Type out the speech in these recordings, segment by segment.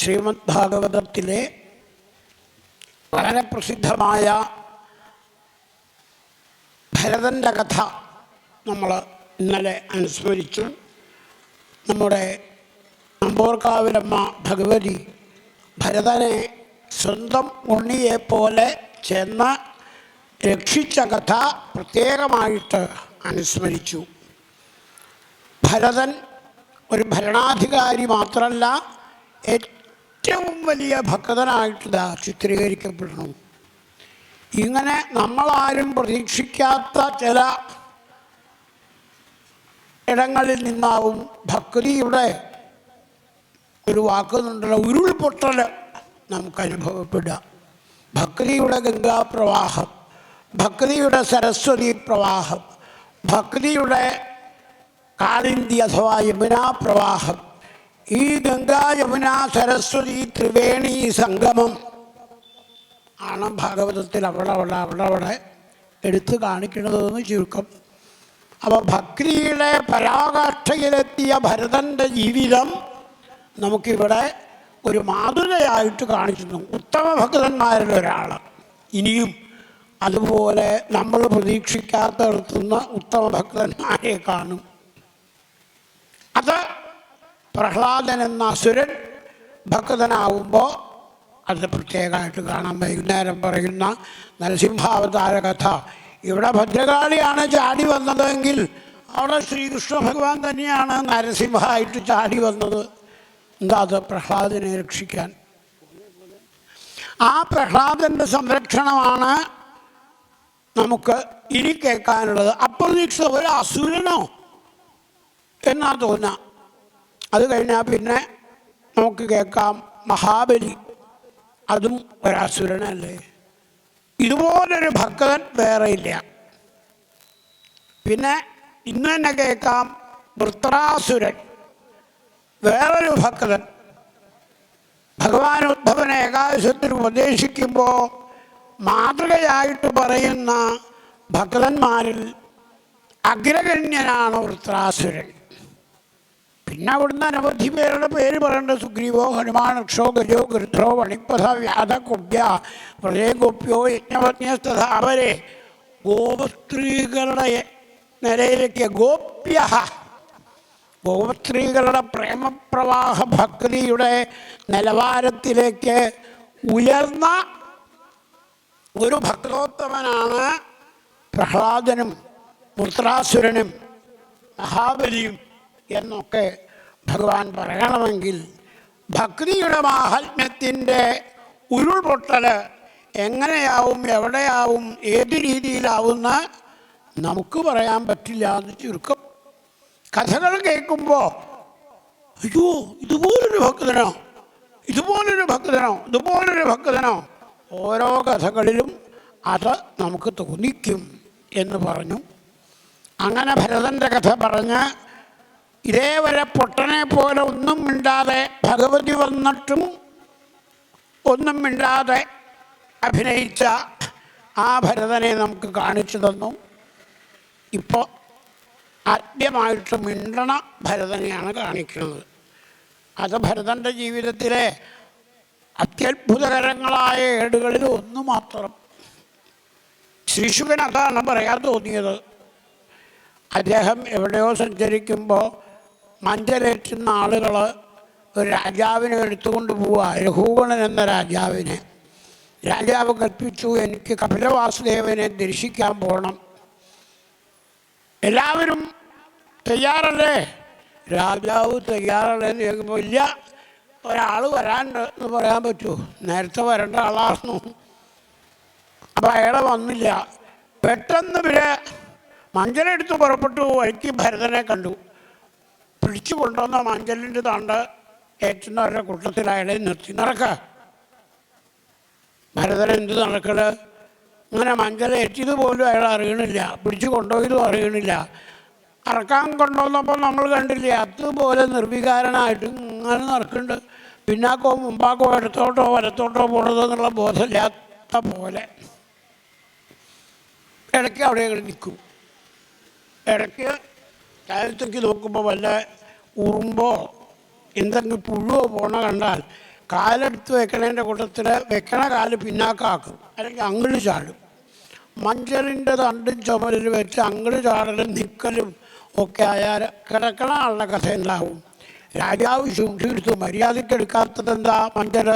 ശ്രീമദ് ഭാഗവതത്തിലെ വളരെ പ്രസിദ്ധമായ ഭരതൻ്റെ കഥ നമ്മൾ ഇന്നലെ അനുസ്മരിച്ചു. നമ്മുടെ നമ്പോർക്കാവിലമ്മ ഭഗവതി ഭരതനെ സ്വന്തം ഉണ്ണിയെപ്പോലെ ചെന്ന് രക്ഷിച്ച കഥ പ്രത്യേകമായിട്ട് അനുസ്മരിച്ചു. ഭരതൻ ഒരു ഭരണാധികാരി മാത്രമല്ല, ഏറ്റവും വലിയ ഭക്തനായിട്ട് ചിത്രീകരിക്കപ്പെടുന്നു. ഇങ്ങനെ നമ്മളാരും പ്രതീക്ഷിക്കാത്ത ചില ഇടങ്ങളിൽ നിന്നാവും ഭക്തിയുടെ ഒരു വാക്കുന്നുണ്ടല്ലോ, ഉരുൾപൊട്ടൽ നമുക്ക് അനുഭവപ്പെടുക. ഭക്തിയുടെ ഗംഗാപ്രവാഹം, ഭക്തിയുടെ സരസ്വതി പ്രവാഹം, ഭക്തിയുടെ കാളിന്തി അഥവാ യമുനാ പ്രവാഹം, ഈ ഗംഗാ യമുന സരസ്വതി ത്രിവേണി സംഗമം ആണ് ഭാഗവതത്തിൽ അവിടെ എടുത്തു കാണിക്കുന്നതെന്ന് ചുരുക്കം. അപ്പോൾ ഭക്തിയുടെ പരാകാഷ്ഠയിലെത്തിയ ഭരതൻ്റെ ജീവിതം നമുക്കിവിടെ ഒരു മാതൃകയായിട്ട് കാണിക്കുന്നു. ഉത്തമ ഭക്തന്മാരിൽ ഒരാൾ. ഇനിയും അതുപോലെ നമ്മൾ പ്രതീക്ഷിക്കാത്തടത്തുന്ന ഉത്തമ ഭക്തന്മാരെ കാണും. അത് പ്രഹ്ലാദൻ എന്ന അസുരൻ ഭക്തനാവുമ്പോൾ അത് പ്രത്യേകമായിട്ട് കാണാം. വൈകുന്നേരം പറയുന്ന നരസിംഹാവതാര കഥ. ഇവിടെ ഭദ്രകാളിയാണ് ചാടി വന്നതെങ്കിൽ അവിടെ ശ്രീകൃഷ്ണ ഭഗവാൻ തന്നെയാണ് നരസിംഹമായിട്ട് ചാടി വന്നത്. എന്താ അത്? പ്രഹ്ലാദനെ രക്ഷിക്കാൻ. ആ പ്രഹ്ലാദൻ്റെ സംരക്ഷണമാണ് നമുക്ക് ഇനി കേൾക്കാനുള്ളത്. അപ്രതീക്ഷിത ഒരു അസുരനോ എന്നാ തോന്നാം. അത് കഴിഞ്ഞാൽ പിന്നെ നമുക്ക് കേൾക്കാം മഹാബലി, അതും ഒരസുരനല്ലേ. ഇതുപോലൊരു ഭക്തൻ വേറെ ഇല്ല. പിന്നെ ഇന്ന് തന്നെ കേൾക്കാം വൃത്രാസുരൻ, വേറൊരു ഭക്തൻ. ഭഗവാൻ ഉദ്ധവനെ ഏകാദശത്തിൽ ഉപദേശിക്കുമ്പോൾ മാതൃകയായിട്ട് പറയുന്ന ഭക്തന്മാരിൽ അഗ്രഗണ്യനാണ് വൃത്രാസുരൻ. പിന്നെ അവിടുന്ന് അനവധി പേരുടെ പേര് പറയേണ്ട. സുഗ്രീവോ ഹനുമാനക്ഷോ ഗജോ ഗൃധ്രോ വണിപ്പഥ വ്യാധ കുബ്യ പ്രളയഗോപ്യോ യജ്ഞപത്നിയസ്തഥ. അവരെ ഗോപസ്ത്രീകളുടെ നിലയിലേക്ക് ഗോപ്യ, ഗോപസ്ത്രീകളുടെ പ്രേമപ്രവാഹ ഭക്തിയുടെ നിലവാരത്തിലേക്ക് ഉയർന്ന ഒരു ഭക്തോത്തമനാണ് പ്രഹ്ലാദനും വൃത്രാസുരനും മഹാബലിയും എന്നൊക്കെ ഭഗവാൻ പറയണമെങ്കിൽ ഭക്തിയുടെ മാഹാത്മ്യത്തിൻ്റെ ഉരുൾപൊട്ടൽ എങ്ങനെയാവും, എവിടെയാവും, ഏത് രീതിയിലാവുന്ന നമുക്ക് പറയാൻ പറ്റില്ല എന്ന് ചുരുക്കം. കഥകൾ കേൾക്കുമ്പോൾ അയ്യോ ഇതുപോലൊരു ഭക്തനോ, ഇതുപോലൊരു ഭക്തനോ, ഇതുപോലൊരു ഭക്തനോ, ഓരോ കഥകളിലും അത് നമുക്ക് തോന്നിക്കും എന്ന് പറഞ്ഞു. അങ്ങനെ ഭരതൻ്റെ കഥ പറഞ്ഞ് ഇതേവരെ പൊട്ടനെ പോലെ ഒന്നും മിണ്ടാതെ ഭഗവതി വന്നിട്ടും ഒന്നും മിണ്ടാതെ അഭിനയിച്ച ആ ഭരതനെ നമുക്ക് കാണിച്ചു തന്നു. ഇപ്പോൾ ആദ്യമായിട്ട് മിണ്ടണ ഭരതനെയാണ് കാണിക്കുന്നത്. അത് ഭരതൻ്റെ ജീവിതത്തിലെ അത്യത്ഭുതകരങ്ങളായ ഏടുകളിൽ ഒന്ന് മാത്രം. ശ്രീശുകൻ അതാണ് പറയാൻ തോന്നിയത്. അദ്ദേഹം എവിടെയോ സഞ്ചരിക്കുമ്പോൾ മഞ്ചലേറ്റുന്ന ആളുകൾ ഒരു രാജാവിനെ എടുത്തുകൊണ്ട് പോവുക, രഘുഗണൻ എന്ന രാജാവിനെ. രാജാവ് കൽപ്പിച്ചു, എനിക്ക് കപിലവാസുദേവനെ ദർശിക്കാൻ പോകണം. എല്ലാവരും തയ്യാറല്ലേ? രാജാവ് തയ്യാറല്ലേ എന്ന് ചോദിക്കുമ്പോൾ ഇല്ല, ഒരാൾ വരാനുണ്ട് എന്ന് പറയാൻ പറ്റുമോ? നേരത്തെ വരേണ്ട ആളായിരുന്നു. അപ്പം അയാളെ വന്നില്ല. പെട്ടെന്ന് പിന്നെ മഞ്ചലെടുത്ത് പുറപ്പെട്ടു. വഴിക്ക് ഭരതനെ കണ്ടു. പിടിച്ചു കൊണ്ടുവന്ന മഞ്ചലിൻ്റെ തണ്ട് ഏറ്റുന്നവരുടെ കൂട്ടത്തിൽ അയാളെ നിർത്തി. നടക്കുക. ഭരതൻ എന്ത് നടക്കല്? ഇങ്ങനെ മഞ്ചലേറ്റിയത് പോലും അയാൾ അറിയണില്ല, പിടിച്ചു കൊണ്ടുപോയതും അറിയണില്ല. അറക്കാൻ കൊണ്ടുവന്നപ്പോൾ നമ്മൾ കണ്ടില്ലേ, അതുപോലെ നിർവികാരനായിട്ട് ഇങ്ങനെ നടക്കുന്നുണ്ട്. പിന്നാക്കോ മുമ്പാക്കോ ഇടത്തോട്ടോ വലത്തോട്ടോ പോണതെന്നുള്ള ബോധമില്ലാത്ത പോലെ ഇടയ്ക്ക് അവിടെ നിൽക്കും. ഇടയ്ക്ക് താഴത്തേക്ക് നോക്കുമ്പോൾ വല്ല ഉറുമ്പോ എന്തെങ്കിലും പുഴുവോ പോണ കണ്ടാൽ കാലെടുത്ത് വെക്കണതിൻ്റെ കൂട്ടത്തിൽ വെക്കണ കാല് പിന്നാക്കാക്കും, അല്ലെങ്കിൽ അങ്ങോട്ട് ചാടും. മഞ്ചലിൻ്റെ തണ്ടും ചുമലിൽ വെച്ച് അങ്ങോട്ട് ചാടലും നിൽക്കലും ഒക്കെ ആയാൽ കിടക്കണ ആളുടെ കഥ ഉണ്ടാവും. രാജാവ് സൂക്ഷിച്ചെടുത്തു, മര്യാദയ്ക്ക് എടുക്കാത്തത് എന്താ മഞ്ചൽ.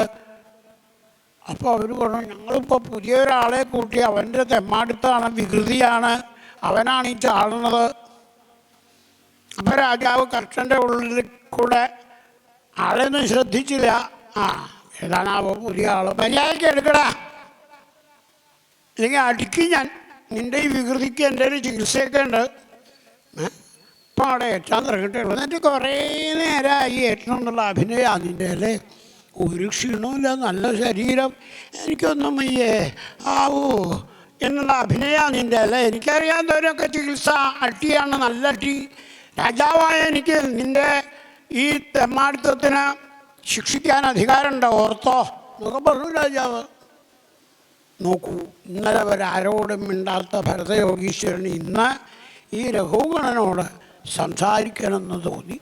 അപ്പോൾ അവർ പറഞ്ഞു, ഞങ്ങളിപ്പോൾ പുതിയൊരാളെ കൂട്ടി, അവൻ്റെ തെമ്മാടുത്താണ്, വികൃതിയാണ്, അവനാണ് ഈ ചാടുന്നത്. അപ്പം രാജാവ് കർഷൻ്റെ ഉള്ളിൽ കൂടെ ആളെയൊന്നും ശ്രദ്ധിച്ചില്ല. ആ ഏതാണാവോ പുതിയ ആൾ, മര്യാദയ്ക്ക് എടുക്കടാ, അല്ലെങ്കിൽ അടിക്കും ഞാൻ, നിൻ്റെ ഈ വികൃതിക്ക് എൻ്റെ ഒരു ചികിത്സയൊക്കെ ഉണ്ട്. ഇപ്പം അവിടെ ഏറ്റാൻ തുടങ്ങിയിട്ടുള്ളൂ. എന്നിട്ട് കുറേ നേരമായി ഏറ്റണം എന്നുള്ള അഭിനയമാണ് നിൻ്റെ അല്ലേ. ഒരു ക്ഷീണമില്ല, നല്ല ശരീരം, എനിക്കൊന്നും വയ്യേ ആവൂ എന്നുള്ള അഭിനയമാണ് നിൻ്റെ അല്ലേ. എനിക്കറിയാവുന്നവരൊക്കെ ചികിത്സ അട്ടിയാണ്, നല്ല അട്ടി. രാജാവായ എനിക്ക് നിൻ്റെ ഈ തെമ്മാടിത്തത്തിന് ശിക്ഷിക്കാൻ അധികാരമുണ്ടോ, ഓർത്തോ എന്നൊക്കെ പറഞ്ഞു രാജാവ്. നോക്കൂ, ഇന്നലെ വരെ ആരോടും മിണ്ടാത്ത ഭരതയോഗീശ്വരന് ഇന്ന് ഈ രഘുഗണനോട് സംസാരിക്കണമെന്ന് തോന്നി.